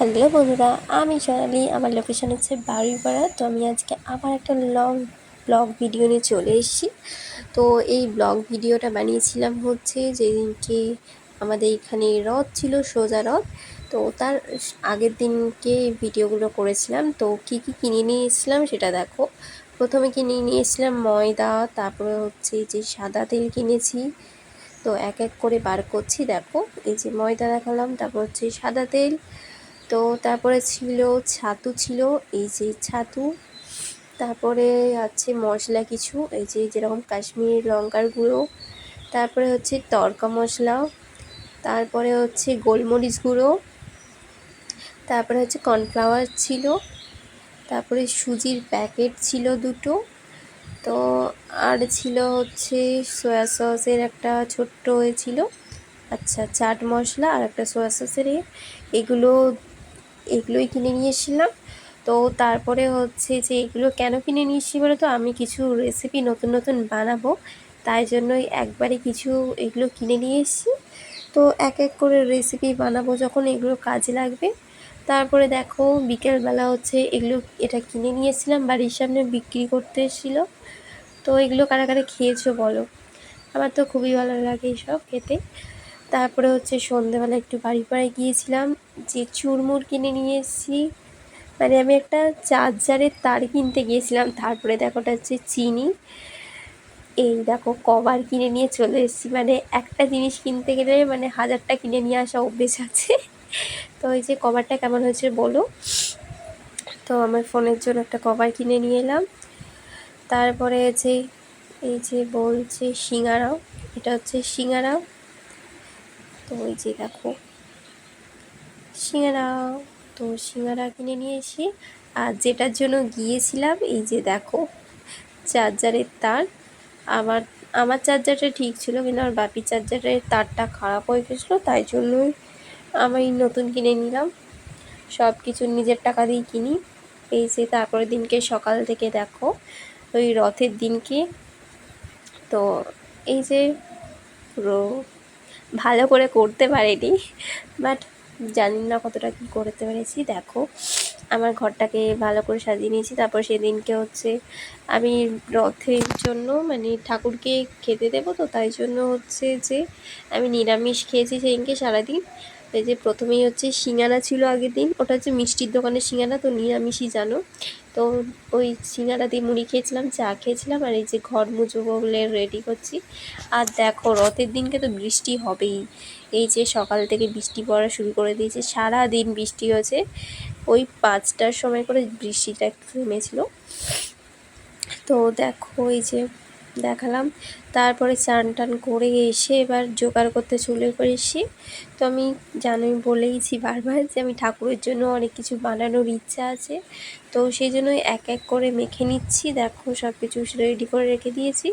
Hello বন্ধুরা, আমি সোনালি। আমার লোকেশন হচ্ছে বাড়িপাড়া। তো আমি আজকে আবার একটা লং ব্লগ ভিডিও নিয়ে চলে এসেছি। তো এই ব্লগ ভিডিওটা বানিয়েছিলাম হচ্ছে যেদিনকে আমাদের এখানে রথ ছিল, সোজা রথ। তো তার আগের দিনকে ভিডিওগুলো করেছিলাম। তো কি কি কিনে নিয়ে এসেছিলাম সেটা দেখো। প্রথমে কিনে নিয়ে এসেছিলাম ময়দা, তারপরে হচ্ছে যে সাদা তেল কিনেছি। তো এক এক করে বার করছি। দেখো, এই যে ময়দা দেখালাম, তারপর হচ্ছে সাদা তেল। তো তারপরে ছিল ছাতু, ছিল এই যে ছাতু। তারপরে আছে মশলা কিছু, এই যে যেরকম কাশ্মীরি লঙ্কার গুঁড়ো, তারপরে হচ্ছে তড়কা মশলা, তারপরে হচ্ছে গোলমরিচ গুঁড়ো, তারপরে হচ্ছে কর্নফ্লাওয়ার ছিল, তারপরে সুজির প্যাকেট ছিল দুটো। তো আর ছিল হচ্ছে সয়া সসের একটা ছোট্ট ছিল, আচ্ছা চাট মশলা আর একটা সয়া সসের এগুলো এগুলোই কিনে নিয়ে এসেছিলাম। তো তারপরে হচ্ছে যে এগুলো কেন কিনে নিয়ে এসেছি বলে, তো আমি কিছু রেসিপি নতুন নতুন বানাবো, তাই জন্যই একবারে কিছু এগুলো কিনে নিয়ে এসেছি। তো এক এক করে রেসিপি বানাবো যখন, এগুলো কাজে লাগবে। তারপরে দেখো বিকেলবেলা হচ্ছে এগুলো এটা কিনে নিয়েছিলাম, বাড়ির সামনে বিক্রি করতে এসেছিলো। তো এগুলো কারা কারা খেয়েছো বলো, আমার তো খুবই ভালো লাগে এইসব খেতে। তারপরে হচ্ছে সন্ধেবেলা একটু বাড়িপাড়ায় গিয়েছিলাম, যে চুরমুর কিনে নিয়ে এসেছি। মানে আমি একটা চার্জারের তার কিনতে গিয়েছিলাম। তারপরে দেখো ওটা হচ্ছে চিনি। এই দেখো কভার কিনে নিয়ে চলে এসেছি। মানে একটা জিনিস কিনতে গেলে মানে হাজারটা কিনে নিয়ে আসা অভ্যেস আছে। তো এই যে কভারটা কেমন হয়েছে বলো। তো আমার ফোনের জন্য একটা কভার কিনে নিয়ে এলাম। তারপরে যে এই যে বলছে সিঙ্গারাও, এটা হচ্ছে সিঙ্গারাও। তো ওই যে দেখো সিঙ্গারা, তো সিঙ্গারা কিনে নিয়ে এসি। আর যেটার জন্য গিয়েছিলাম, এই যে দেখো চার্জারের তার। আমার আমার চার্জারটা ঠিক ছিল, কিন্তু আমার বাপির চার্জারের তারটা খারাপ হয়ে গেছিলো, তাই জন্যই আমি নতুন কিনে নিলাম। সব কিছু নিজের টাকা দিয়ে কিনি। এই যে তারপরের দিনকে সকাল থেকে দেখো, ওই রথের দিনকে, তো এই যে পুরো ভালো করে করতে পারিনি, বাট জানি না কতটা কী করতে পেরেছি। দেখো আমার ঘরটাকে ভালো করে সাজিয়ে নিয়েছি। তারপর সেদিনকে হচ্ছে আমি রথের জন্য মানে ঠাকুরকে খেতে দেবো, তো তাই জন্য হচ্ছে যে আমি নিরামিষ খেয়েছি সেদিনকে সারাদিন। এই যে প্রথমেই হচ্ছে সিঙ্গারা ছিল আগের দিন, ওটা হচ্ছে মিষ্টির দোকানের সিঙ্গারা, তো নিরামিষই জানো। তো ওই সিঙ্গারা দিয়ে মুড়ি খেয়েছিলাম, চা খেয়েছিলাম, আর এই যে ঘর মুছবো বলে রেডি করছি। আর দেখো রথের দিনকে তো বৃষ্টি হবেই। এই যে সকাল থেকে বৃষ্টি পড়া শুরু করে দিয়েছে, সারা দিন বৃষ্টি হয়েছে। ওই 5টার সময় করে বৃষ্টিটা একটু থেমেছিল। তো দেখো এই যে দেখালাম। তারপরে চান টান করে এসে এবার জোগাড় করতে চলে এসেছি। তো আমি জানোই বলেইছি বারবার যে আমি ঠাকুরের জন্য অনেক কিছু বানানোর ইচ্ছা আছে। তো সেই জন্যই এক এক করে মেখে নিচ্ছি। দেখো সব কিছু রেডি করে রেখে দিয়েছি।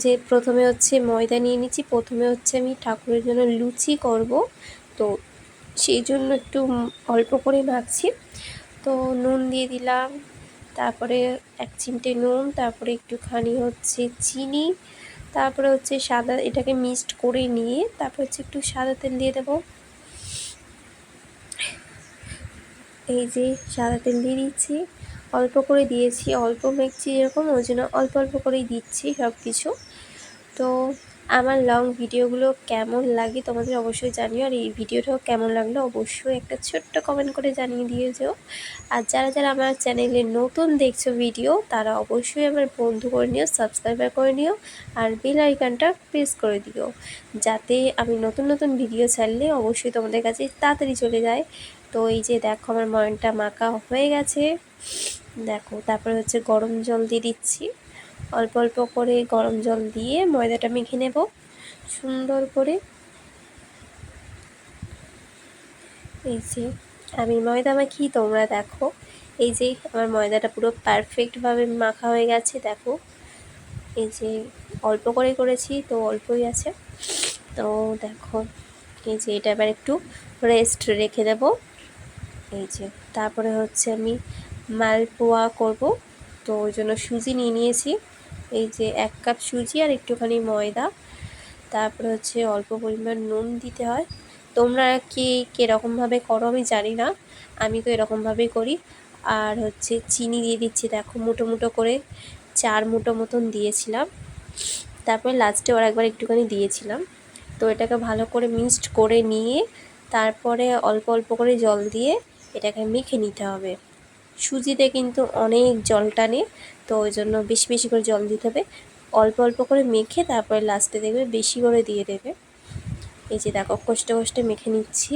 যে প্রথমে হচ্ছে ময়দা নিয়ে নিচ্ছি। প্রথমে হচ্ছে আমি ঠাকুরের জন্য লুচি করব, তো সেই জন্য একটু অল্প করে মাখছি। তো নুন দিয়ে দিলাম, তারপরে 1 চিমটে নুন, তারপরে একটুখানি হচ্ছে চিনি, তারপরে হচ্ছে সাদা, এটাকে মিক্সড করে নিয়ে তারপর হচ্ছে একটু সাদা তেল দিয়ে দেবো। এই যে সাদা তেল দিয়ে দিচ্ছি, অল্প করে দিয়েছি, অল্প মেখছি এরকম, ওই জন্য অল্প অল্প করেই দিচ্ছি সব কিছু। তো আমার লং ভিডিওগুলো কেমন লাগে তোমাদের অবশ্যই জানিও, আর এই ভিডিওটাও কেমন লাগলো অবশ্যই একটা ছোট্ট কমেন্ট করে জানিয়ে দিয়ে যেও। আর যারা যারা আমার চ্যানেলে নতুন দেখছো ভিডিও, তারা অবশ্যই আমার বন্ধু করে নিও, সাবস্ক্রাইবার করে নিও, আর বেল আইকনটা প্রেস করে দিও, যাতে আমি নতুন নতুন ভিডিও ছাড়লে অবশ্যই তোমাদের কাছে তাড়াতাড়ি চলে যায়। তো এই যে দেখো আমার ময়নটা মাখা হয়ে গেছে। দেখো তারপরে হচ্ছে গরম জল দিয়ে দিচ্ছি, অল্প অল্প করে গরম জল দিয়ে ময়দাটা মেখে নেব সুন্দর করে। এই যে আমি ময়দা মাখি, তোমরা দেখো এই যে আমার ময়দাটা পুরো পারফেক্টভাবে মাখা হয়ে গেছে। দেখো এই যে অল্প করে করেছি, তো অল্পই আছে। তো দেখো এই যে এটা এবার একটু রেস্ট রেখে দেব। এই যে তারপরে হচ্ছে আমি মালপোয়া করব, তো ওই জন্য সুজি নিয়ে নিয়েছি। এই যে 1 কাপ সুজি আর একটুখানি ময়দা, তারপরে হচ্ছে অল্প পরিমাণ নুন দিতে হয়। তো তোমরা কীরকমভাবে করো আমি জানি না, আমি তো এরকমভাবেই করি। আর হচ্ছে চিনি দিয়ে দিচ্ছি, দেখো মুটো মুটো করে 4 মুটো মতন দিয়েছিলাম, তারপরে লাস্টে আর একবার একটুখানি দিয়েছিলাম। তো এটাকে ভালো করে মিক্সড করে নিয়ে তারপরে অল্প অল্প করে জল দিয়ে এটাকে মেখে নিতে হবে। সুজিতে কিন্তু অনেক জল টানে, তো ওই জন্য বেশি বেশি করে জল দিতে হবে। অল্প অল্প করে মেখে তারপরে লাস্টে দেখবে বেশি করে দিয়ে দেবে। এই যে দেখো কষ্টে কষ্টে মেখে নিচ্ছি।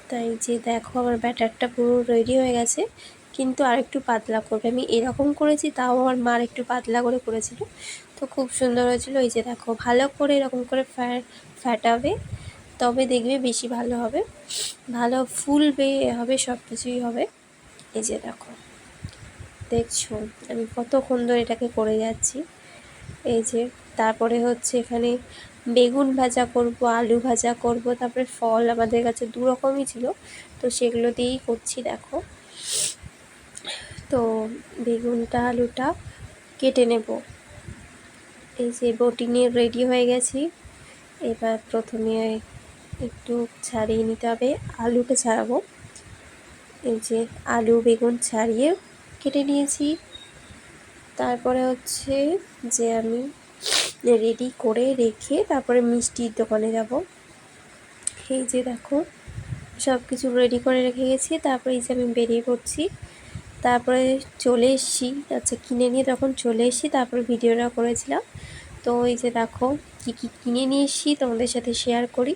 তাই যে দেখো আমার ব্যাটারটা পুরো রেডি হয়ে গেছে, কিন্তু আর একটু পাতলা করবে। আমি এরকম করেছি, তাও আমার মার একটু পাতলা করে করেছিল, তো খুব সুন্দর হয়েছিল। এই যে দেখো ভালো করে এরকম করে ফ্যাটাবে, তবে দেখবে বেশি ভালো হবে, ভালো ফুলবে হবে, সব কিছুই হবে। এই যে দেখো, দেখছো আমি কতক্ষণ ধরে এটাকে করে যাচ্ছি। এই যে তারপরে হচ্ছে এখানে বেগুন ভাজা করব, আলু ভাজা করব, তারপরে ফল আমাদের কাছে 2 রকমই ছিল, তো সেগুলো দিয়েই করছি। দেখো তো বেগুনটা আলুটা কেটে নেব। এই যে বটি নিয়ে রেডি হয়ে গেছি। এবার প্রথমে একটু ছাড়িয়ে নিতে হবে, আলুটা ছাড়াবো। এই যে আলু বেগুন ছাড়িয়ে কেটে নিয়েছি। তারপরে হচ্ছে যে আমি রেডি করে রেখে তারপরে মিষ্টির দোকানে যাব। এই যে দেখো সব কিছু রেডি করে রেখে গেছি, তারপরে এই যে আমি বেরিয়ে পড়ছি। তারপরে চলে এসেছি, আচ্ছা কিনে নিয়ে তখন চলে এসেছি, তারপরে ভিডিওটা করেছিলাম। তো এই যে দেখো কী কী কিনে নিয়ে এসেছি তোমাদের সাথে শেয়ার করি।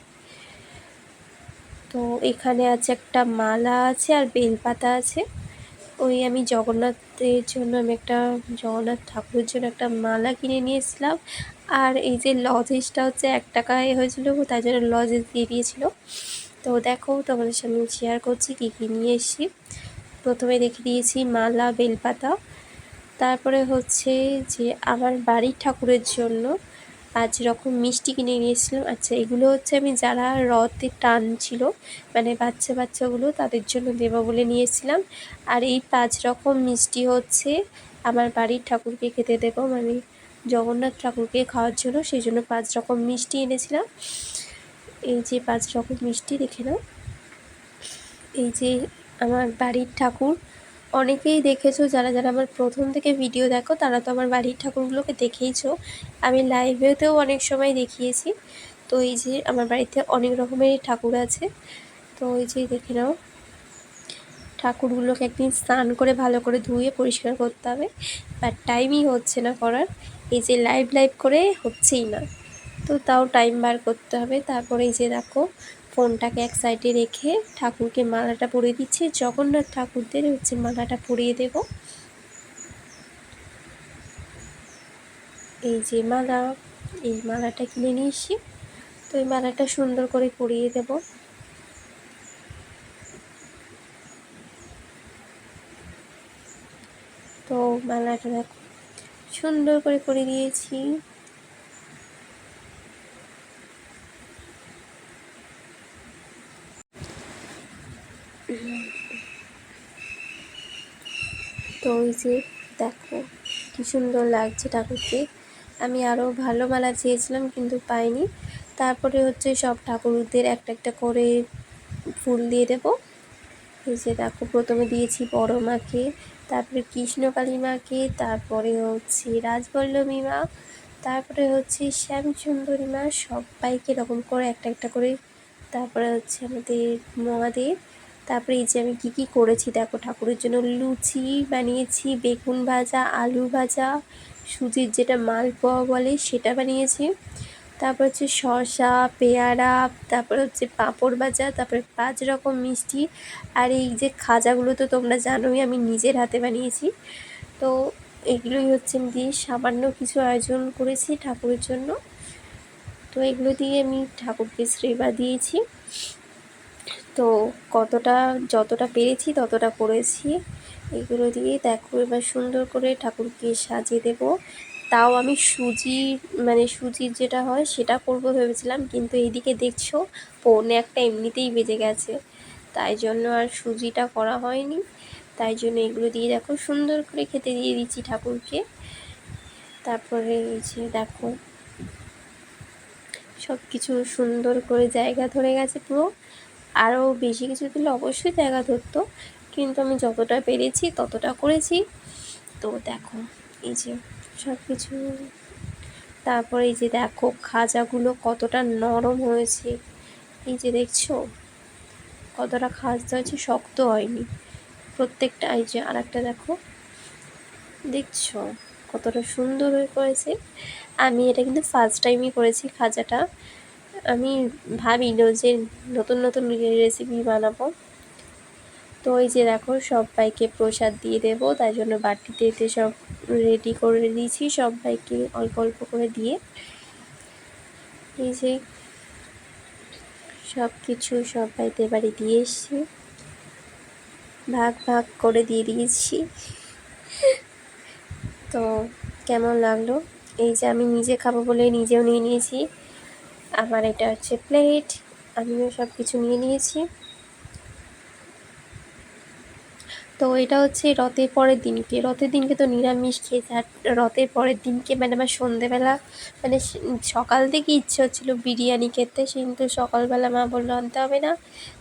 তো এখানে আছে একটা মালা আছে আর বেলপাতা আছে। ওই আমি জগন্নাথের জন্য জগন্নাথ ঠাকুরের জন্য একটা মালা কিনে নিয়ে এসেছিলাম। আর এই যে লজেসটা হচ্ছে 1 টাকায় হয়েছিল, তাই জন্য লজেস দিয়ে দিয়েছিল। তো দেখো তোমাদের সামনে শেয়ার করছি কী কী নিয়ে এসেছি। প্রথমে রেখে দিয়েছি মালা বেলপাতা, তারপরে হচ্ছে যে আমার বাড়ির ঠাকুরের জন্য 5 রকম মিষ্টি কিনে নিয়েছিলাম। আচ্ছা এগুলো হচ্ছে আমি যারা রথে টানছিল, মানে বাচ্চাগুলো তাদের জন্য দেবো বলে নিয়েছিলাম। আর এই 5 রকম মিষ্টি হচ্ছে আমার বাড়ির ঠাকুরকে খেতে দেবো, মানে জগন্নাথ ঠাকুরকে খাওয়ার জন্য, সেই জন্য 5 রকম মিষ্টি এনেছিলাম। এই যে 5 রকম মিষ্টি দেখে নাও। এই যে আমার বাড়ির ঠাকুর, অনেকেই দেখেছো, যারা যারা আমার প্রথম থেকে ভিডিও দেখো তারা তো আমার বাড়ির ঠাকুরগুলোকে দেখেইছো, আমি লাইভেতেও অনেক সময় দেখিয়েছি। তো এই যে আমার বাড়িতে অনেক রকমেরই ঠাকুর আছে। তো এই যে দেখে নাও, ঠাকুরগুলোকে একদিন স্নান করে ভালো করে ধুয়ে পরিষ্কার করতে হবে, বাট টাইমই হচ্ছে না করার। এই যে লাইভ করে হচ্ছেই না, তো তাও টাইম বার করতে হবে। তারপরে এই যে দেখো ফোনটাকে এক সাইডে রেখে ঠাকুরকে মালাটা পরিয়ে দিচ্ছি। জগন্নাথ ঠাকুরদের হচ্ছে মালাটা পরিয়ে দেব। এই যে মালা, এই মালাটা কিনে নিয়ে এসি, তো এই মালাটা সুন্দর করে পরিয়ে দেব। তো মালাটা দেখো সুন্দর করে পরিয়ে দিয়েছি। তো ওই যে দেখো কি সুন্দর লাগছে ঠাকুরকে। আমি আরও ভালো মালা চেয়েছিলাম কিন্তু পাইনি। তারপরে হচ্ছে সব ঠাকুরদের একটা একটা করে ফুল দিয়ে দেবো। এই যে দেখো প্রথমে দিয়েছি বড় মাকে, তারপরে কৃষ্ণকালী মাকে, তারপরে হচ্ছে রাজবল্লভী মা, তারপরে হচ্ছে শ্যামসুন্দরী মা, সবাইকে এরকম করে একটা একটা করে। তারপরে হচ্ছে আমাদের মহাদেব। তারপরে এই যে আমি কী কী করেছি দেখো, ঠাকুরের জন্য লুচি বানিয়েছি, বেগুন ভাজা, আলু ভাজা, সুজির যেটা মালপোয়া বলে সেটা বানিয়েছি, তারপর হচ্ছে শসা, পেয়ারা, তারপরে হচ্ছে পাঁপড় ভাজা, তারপরে 5 রকম মিষ্টি। আর এই যে খাজাগুলো তো তোমরা জানোই আমি নিজের হাতে বানিয়েছি। তো এগুলোই হচ্ছে দিয়ে সামান্য কিছু আয়োজন করেছি ঠাকুরের জন্য। তো এগুলো দিয়ে আমি ঠাকুরকে সেবা দিয়েছি। তো যতটা পেরেছি ততটা করেছি। এগুলো দিয়ে দেখো এবার সুন্দর করে ঠাকুরকে সাজিয়ে দেব। তাও আমি সুজির যেটা হয় সেটা করবো ভেবেছিলাম, কিন্তু এইদিকে দেখছো 1:45 এমনিতেই বেজে গেছে, তাই জন্য আর সুজিটা করা হয়নি। তাই জন্য এগুলো দিয়ে দেখো সুন্দর করে খেতে দিয়ে দিচ্ছি ঠাকুরকে। তারপরে এই যে দেখো সব কিছু সুন্দর করে জায়গা ধরে গেছে পুরো। আরও বেশি কিছু দিলে অবশ্যই জায়গা ধরতো, কিন্তু আমি যতটা পেরেছি ততটা করেছি। তো দেখো এই যে সব কিছু। তারপরে এই যে দেখো খাজাগুলো কতটা নরম হয়েছে, এই যে দেখছো কতটা খাজা হয়েছে, শক্ত হয়নি প্রত্যেকটা। এই যে আর একটা দেখো, দেখছো কতটা সুন্দর হয়ে করেছে। আমি এটা কিন্তু ফার্স্ট টাইমই করেছি খাজাটা। আমি ভাবি যে নতুন নতুন রেসিপি বানাবো। তো এই যে দেখো সবাইকে প্রসাদ দিয়ে দেবো, তাই জন্য বাটিতে এতে সব রেডি করে দিয়েছি, সবাইকে অল্প অল্প করে দিয়ে। এই যে সব কিছু সবাইতে বাড়ি দিয়ে এসছি, ভাগ ভাগ করে দিয়ে দিয়েছি। তো কেমন লাগলো? এই যে আমি নিজে খাবো বলে নিজেও নিয়ে নিয়েছি। আমার এটা হচ্ছে প্লেট, আমিও সব কিছু নিয়ে নিয়েছি। তো এটা হচ্ছে রথের পরের দিনকে, রথের দিনকে তো নিরামিষ খেয়েছে, আর রথের পরের দিনকে মানে আমার সন্ধেবেলা মানে সকাল থেকে ইচ্ছে হচ্ছিলো বিরিয়ানি খেতে, কিন্তু সকালবেলা মা বললো আনতে হবে না,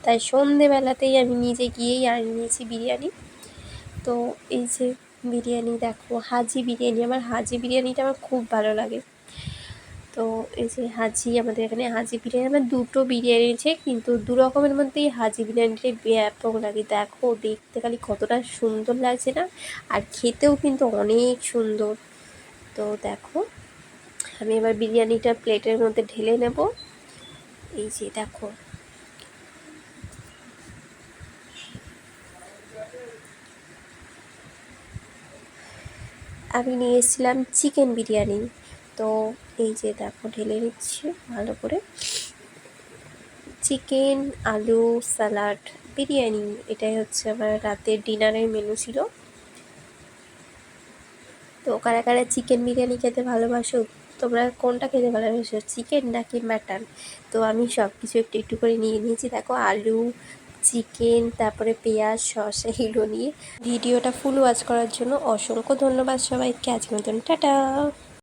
তাই সন্ধেবেলাতেই আমি নিজে গিয়েই আনিয়ে নিয়েছি বিরিয়ানি। তো এই যে বিরিয়ানি দেখো, হাজি বিরিয়ানি, আমার হাজি বিরিয়ানিটা আমার খুব ভালো লাগে। তো এই যে হাজি, আমাদের এখানে হাজি বিরিয়ানি, আমার দুটো বিরিয়ানি আছে, কিন্তু দু রকমের মধ্যেই হাজি বিরিয়ানিটাই ব্যাপক লাগে। দেখো দেখতে খালি কতটা সুন্দর লাগছে না, আর খেতেও কিন্তু অনেক সুন্দর। তো দেখো আমি এবার বিরিয়ানিটা প্লেটের মধ্যে ঢেলে নেব। এই যে দেখো আমি নিয়ে এসেছিলাম চিকেন বিরিয়ানি। তো এই যে দেখো ঢেলে নিচ্ছি ভালো করে। চিকেন, আলু, স্যালাড, বিরিয়ানি, এটাই হচ্ছে আমার রাতের ডিনারের মেনু ছিল। তো কারা কারা চিকেন বিরিয়ানি খেতে ভালোবাসো, তোমরা কোনটা খেতে ভালোবাসো, চিকেন নাকি মাটন? তো আমি সব কিছু একটু একটু করে নিয়ে নিয়েছি। দেখো আলু, চিকেন, তারপরে পেঁয়াজ, শসা, এগুলো নিয়ে। ভিডিওটা ফুল ওয়াচ করার জন্য অসংখ্য ধন্যবাদ সবাইকে। আজকের মতন টাটা।